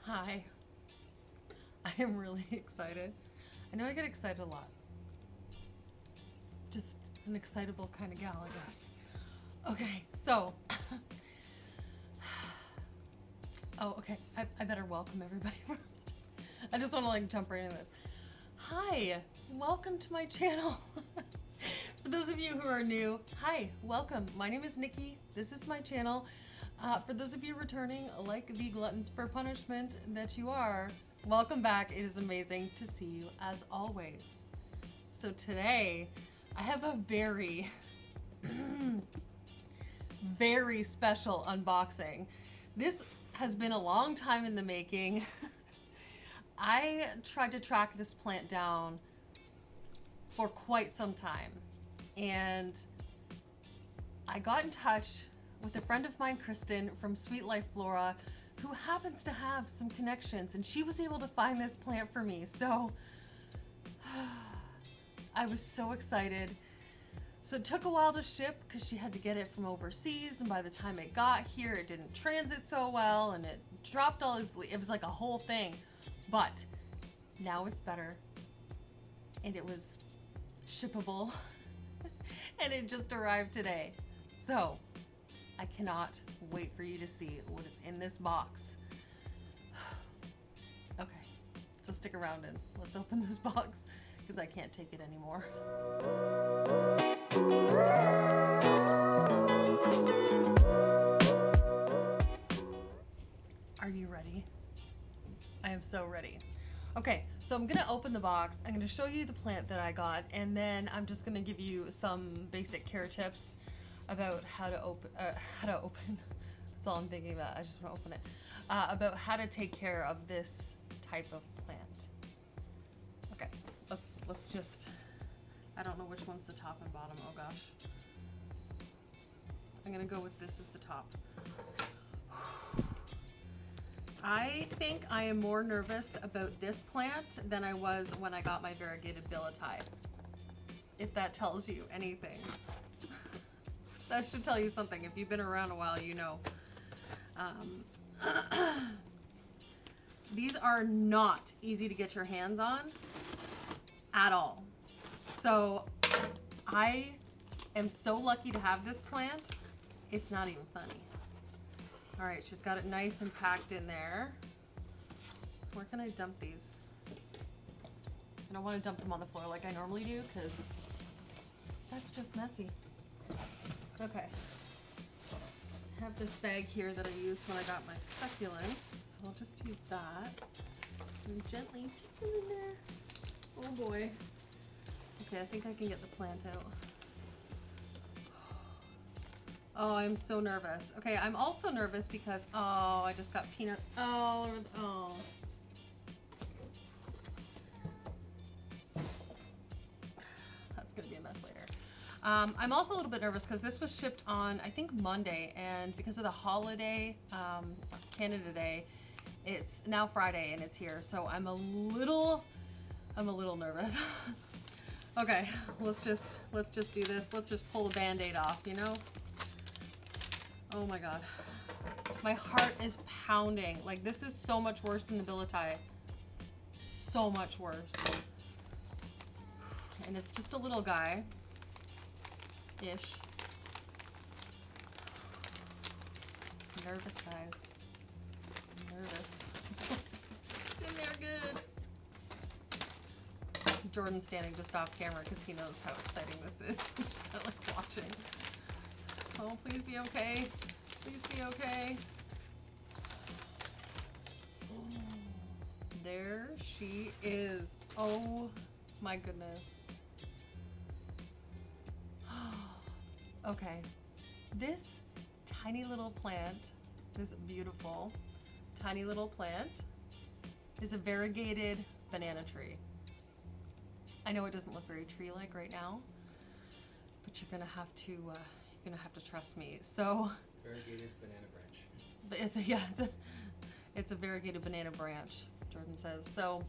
Hi. I am really excited. I know I get excited a lot. Just an excitable kind of gal, I guess. Okay, so. Oh, okay. I better welcome everybody first. I just want to jump right into this. Hi, welcome to my channel. For those of you who are new, hi, welcome. My name is Nikki. This is my channel. For those of you returning, like the gluttons for punishment that you are, welcome back. It is amazing to see you as always. So today, I have a very, very special unboxing. This has been a long time in the making. I tried to track this plant down for quite some time, and I got in touch with a friend of mine, Kristen, from SweeLife Flora, who happens to have some connections, and she was able to find this plant for me. So I was so excited. So it took a while to ship because she had to get it from overseas, and by the time it got here, it didn't transit so well, and it dropped all its leaves. It was like a whole thing. But now it's better, and it was shippable, and it just arrived today. So I cannot wait for you to see what is in this box. Okay, so stick around and let's open this box because I can't take it anymore. Are you ready? I am so ready. Okay, so I'm gonna open the box. I'm gonna show you the plant that I got, and then I'm just gonna give you some basic care tips about how to open. That's all I'm thinking about. I just want to open it. About how to take care of this type of plant. Okay, let's just. I don't know which one's the top and bottom. Oh gosh. I'm gonna go with this as the top. I think I am more nervous about this plant than I was when I got my variegated billieti. If that tells you anything. That should tell you something. If you've been around a while, you know. These are not easy to get your hands on at all. So I am so lucky to have this plant. It's not even funny. All right, she's got it nice and packed in there. Where can I dump these? I don't want to dump them on the floor like I normally do because that's just messy. Okay. I have this bag here that I used when I got my succulents. So I'll just use that. And gently take them in there. Oh boy. Okay, I think I can get the plant out. Oh, I'm so nervous. Okay, I'm also nervous because, oh, I just got peanuts. Oh. That's going to be a mess later. I'm also a little bit nervous because this was shipped on, I think, Monday, and because of the holiday, Canada Day, it's now Friday and it's here, so I'm a little nervous. Okay, let's just do this. Let's just pull the Band-Aid off, you know? Oh my god. My heart is pounding. Like, this is so much worse than the billieti. So much worse. And it's just a little guy. Ish. I'm nervous, guys. I'm nervous. It's in there good. Jordan's standing just off camera because he knows how exciting this is. He's just kind of like watching. Oh, please be okay. Please be okay. Oh, there she is. Oh my goodness. Okay. This tiny little plant, this beautiful tiny little plant, is a variegated banana tree. I know it doesn't look very tree-like right now, but you're gonna have to trust me. So variegated banana branch. But it's a variegated banana branch, Jordan says. So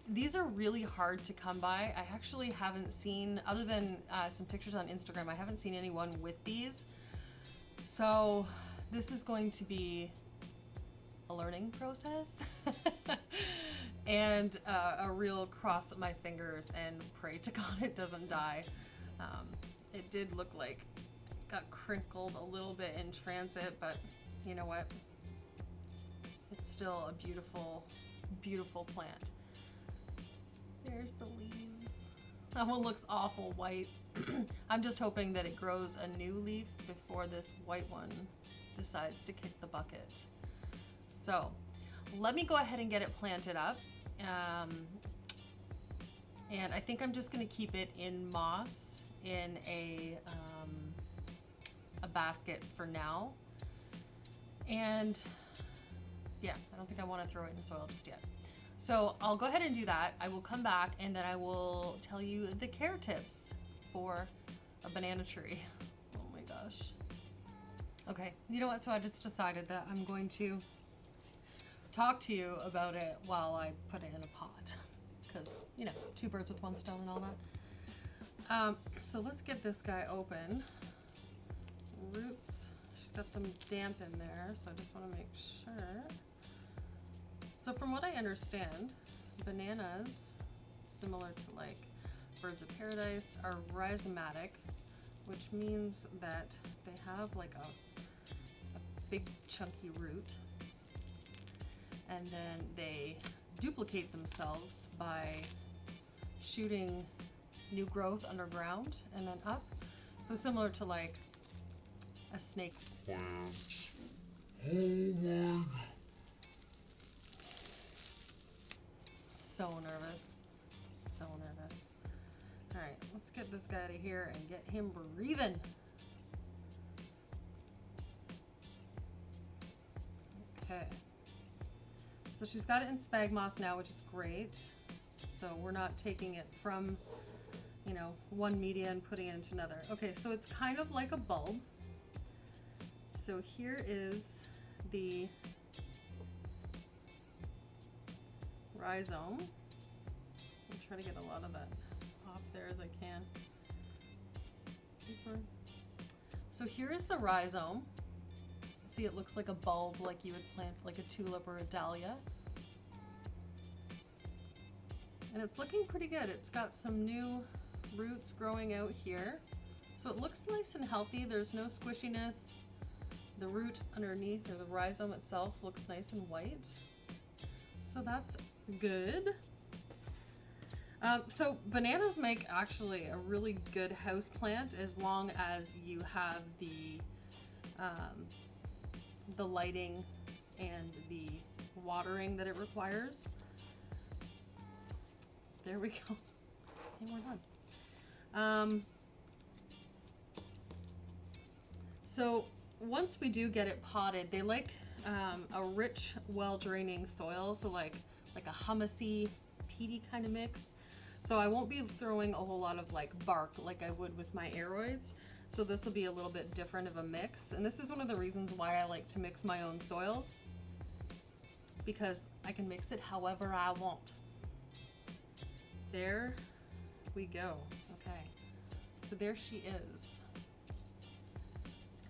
these are really hard to come by. I actually haven't seen, other than some pictures on Instagram, I haven't seen anyone with these. So this is going to be a learning process and a real cross my fingers and pray to God it doesn't die. It did look like it got crinkled a little bit in transit, but you know what? It's still a beautiful, beautiful plant. There's the leaves. That one looks awful white. I'm just hoping that it grows a new leaf before this white one decides to kick the bucket. So let me go ahead and get it planted up. And I think I'm just going to keep it in moss in a basket for now. And yeah, I don't think I want to throw it in soil just yet. So I'll go ahead and do that. I will come back and then I will tell you the care tips for a banana tree. Oh my gosh. Okay, you know what? So I just decided that I'm going to talk to you about it while I put it in a pot. Because, you know, 2 birds with 1 stone and all that. So let's get this guy open. Roots, she's got them damp in there, so I just want to make sure. So from what I understand, bananas, similar to like birds of paradise, are rhizomatic, which means that they have like a big chunky root, and then they duplicate themselves by shooting new growth underground and then up. So similar to like a snake plant. So nervous. So nervous. Alright, let's get this guy out of here and get him breathing. Okay. So she's got it in spag moss now, which is great. So we're not taking it from, you know, one media and putting it into another. Okay, so it's kind of like a bulb. So here is the rhizome. I'm trying to get a lot of that off there as I can. Super. So here is the rhizome. See, it looks like a bulb, like you would plant like a tulip or a dahlia. And it's looking pretty good. It's got some new roots growing out here. So it looks nice and healthy. There's no squishiness. The root underneath, or the rhizome itself, looks nice and white. So that's good. So bananas make actually a really good house plant as long as you have the lighting and the watering that it requires. There we go. And we're done. So once we do get it potted, they like a rich, well-draining soil, so like a humusy, peaty kind of mix. So I won't be throwing a whole lot of like bark like I would with my aeroids. So this will be a little bit different of a mix. And this is one of the reasons why I like to mix my own soils, because I can mix it however I want. There we go. Okay. So there she is.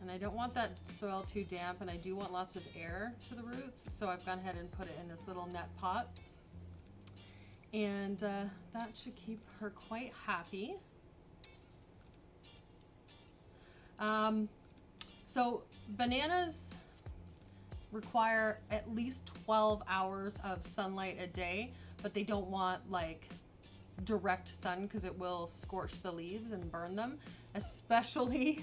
And I don't want that soil too damp, and I do want lots of air to the roots, so I've gone ahead and put it in this little net pot. And that should keep her quite happy. So bananas require at least 12 hours of sunlight a day, but they don't want like direct sun because it will scorch the leaves and burn them, especially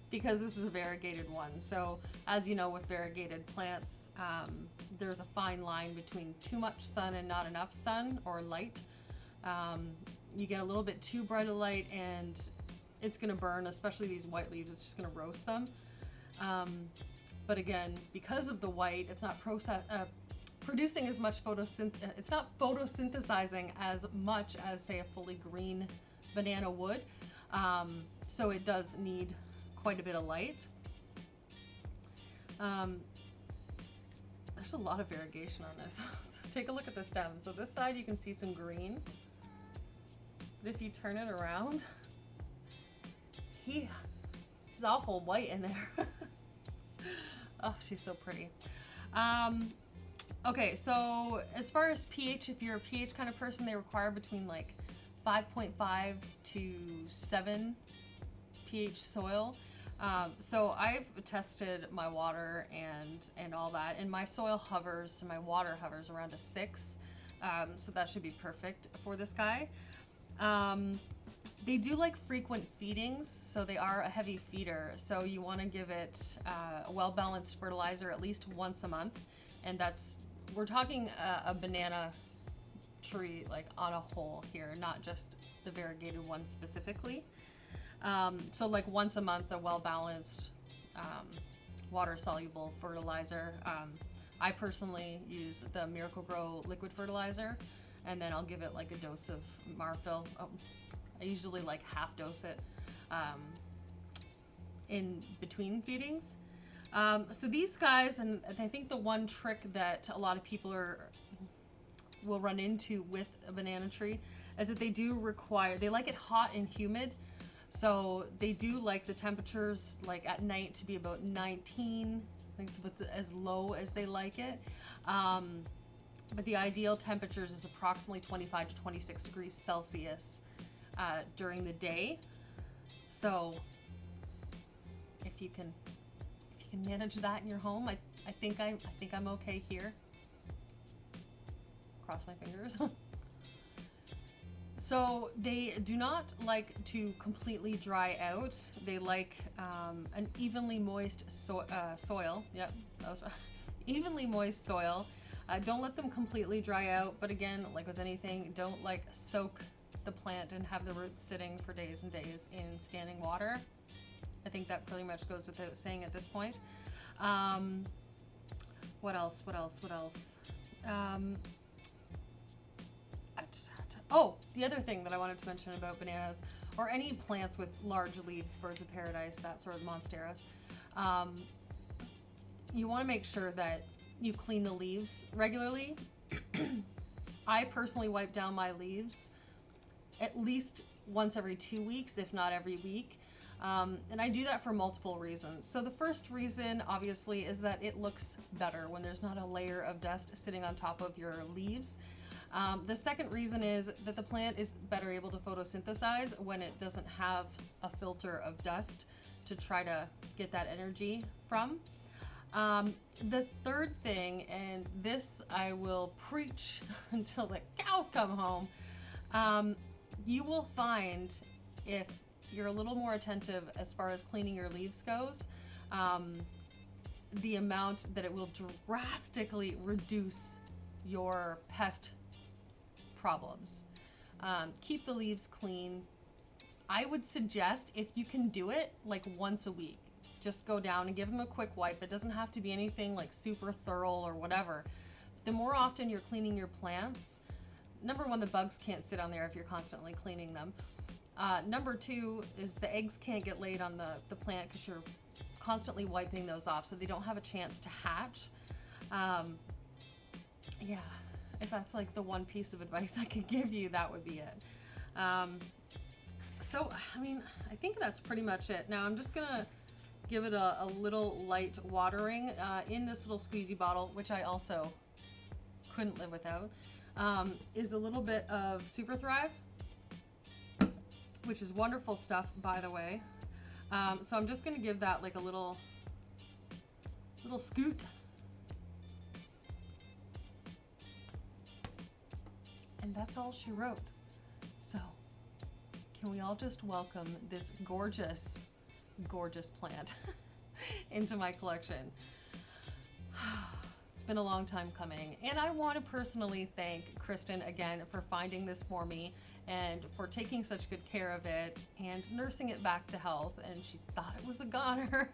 because this is a variegated one. So as you know, with variegated plants, there's a fine line between too much sun and not enough sun or light. You get a little bit too bright a light and it's going to burn, especially these white leaves. It's just going to roast them. But again, because of the white, it's not producing as much it's not photosynthesizing as much as, say, a fully green banana would. So it does need quite a bit of light. There's a lot of variegation on this. So take a look at the stem. So this side you can see some green, but if you turn it around, it's awful white in there. Oh, she's so pretty. Okay, so as far as pH, if you're a pH kind of person, they require between like 5.5 to 7 pH soil. So I've tested my water and all that, and my soil hovers, my water hovers around a 6. So that should be perfect for this guy. They do like frequent feedings, so they are a heavy feeder. So you want to give it a well-balanced fertilizer at least once a month, and we're talking a banana tree like on a whole here, not just the variegated one specifically. So like once a month, a well-balanced water-soluble fertilizer. I personally use the Miracle Grow liquid fertilizer, and then I'll give it like a dose of Marfil. I usually like half dose it in between feedings. So these guys, and I think the one trick that a lot of people will run into with a banana tree is that they like it hot and humid. So they do like the temperatures like at night to be about 19. I think it's about as low as they like it. But the ideal temperatures is approximately 25 to 26 degrees Celsius during the day. So if you can manage that in your home, I think I'm okay here. Cross my fingers. So they do not like to completely dry out. They like an evenly moist soil. Yep, that was right. Evenly moist soil. Don't let them completely dry out, but again, like with anything, don't like soak the plant and have the roots sitting for days and days in standing water. I think that pretty much goes without saying at this point. What else? Oh, the other thing that I wanted to mention about bananas, or any plants with large leaves, birds of paradise, that sort of monsteras, you want to make sure that you clean the leaves regularly. I personally wipe down my leaves at least once every 2 weeks, if not every week. And I do that for multiple reasons. So the first reason, obviously, is that it looks better when there's not a layer of dust sitting on top of your leaves. The second reason is that the plant is better able to photosynthesize when it doesn't have a filter of dust to try to get that energy from. The third thing, and this I will preach until the cows come home, you will find, if you're a little more attentive as far as cleaning your leaves goes, the amount that it will drastically reduce your pest problems. Keep the leaves clean. I would suggest, if you can do it, like once a week, just go down and give them a quick wipe. It doesn't have to be anything like super thorough or whatever. The more often you're cleaning your plants, number one, the bugs can't sit on there if you're constantly cleaning them. Number two is the eggs can't get laid on the plant because you're constantly wiping those off, so they don't have a chance to hatch. Yeah, if that's like the one piece of advice I could give you, that would be it. So, I mean, I think that's pretty much it. Now I'm just gonna give it a little light watering in this little squeezy bottle, which I also couldn't live without, is a little bit of Super Thrive, which is wonderful stuff, by the way. So I'm just gonna give that like a little scoot. And that's all she wrote. So can we all just welcome this gorgeous, gorgeous plant into my collection? It's been a long time coming, and I want to personally thank Kristen again for finding this for me and for taking such good care of it and nursing it back to health, and she thought it was a goner.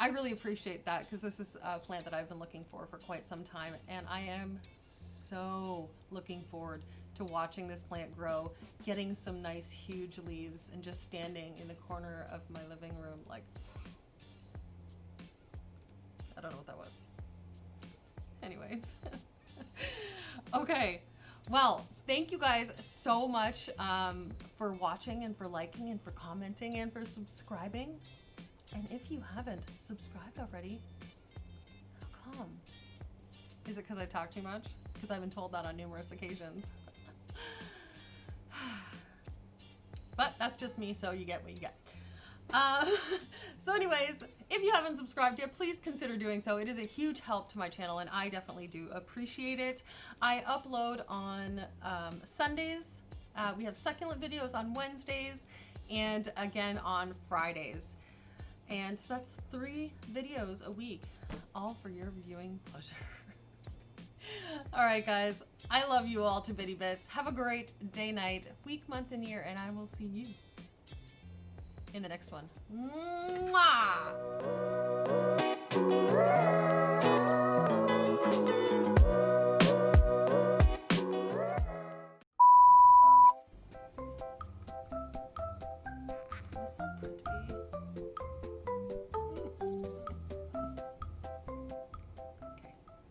I really appreciate that, because this is a plant that I've been looking for quite some time, and I am so looking forward to watching this plant grow, getting some nice huge leaves, and just standing in the corner of my living room like, I don't know what that was. Anyways. Okay, well, thank you guys so much for watching and for liking and for commenting and for subscribing. And if you haven't subscribed already, how come? Is it because I talk too much? Because I've been told that on numerous occasions. But that's just me, so you get what you get. So anyways, if you haven't subscribed yet, please consider doing so. It is a huge help to my channel, and I definitely do appreciate it. I upload on Sundays. We have succulent videos on Wednesdays, and again on Fridays. And so that's 3 videos a week, all for your viewing pleasure. Alright guys, I love you all to bitty bits. Have a great day, night, week, month, and year, and I will see you in the next one. Mwah!